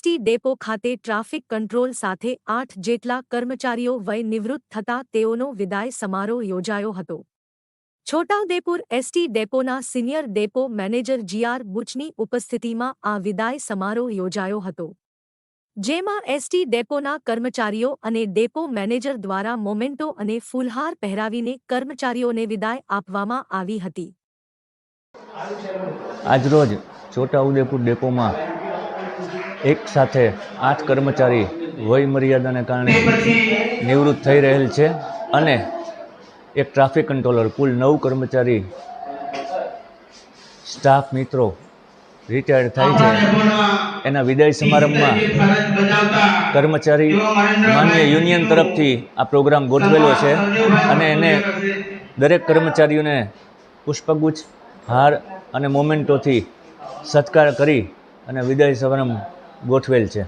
ST depot ખાતે traffic control સાથે 8 જેટલા કર્મચારીઓ વય નિવૃત્ત થતા તેઓનો વિદાય સમારોહ યોજાયો હતો। છોટાઉદેપુર એસટી ડેપોના સિનિયર ડેપો મેનેજર જીઆર બુચની ઉપસ્થિતિમાં આ વિદાય સમારોહ યોજાયો હતો, જેમાં એસટી ડેપોના કર્મચારીઓ અને ડેપો મેનેજર દ્વારા મોમેન્ટો અને ફૂલહાર પહેરાવીને કર્મચારીઓને વિદાય આપવામાં આવી હતી। આજરોજ છોટાઉદેપુર ડેપોમાં એક સાથે 8 કર્મચારી વય મર્યાદાને કારણે નિવૃત્ત થઈ રહેલ છે અને એક ટ્રાફિક કંટ્રોલર, કુલ 9 કર્મચારી સ્ટાફ મિત્રો રિટાયર્ડ થાય છે। એના વિદાય સમારંભમાં કર્મચારી માન્ય યુનિયન તરફથી આ પ્રોગ્રામ ગોઠવેલો છે અને એને દરેક કર્મચારીઓને પુષ્પગુચ્છ, હાર અને મોમેન્ટોથી સત્કાર કરી અને વિદાય સમારંભ ગોઠવેલ છે।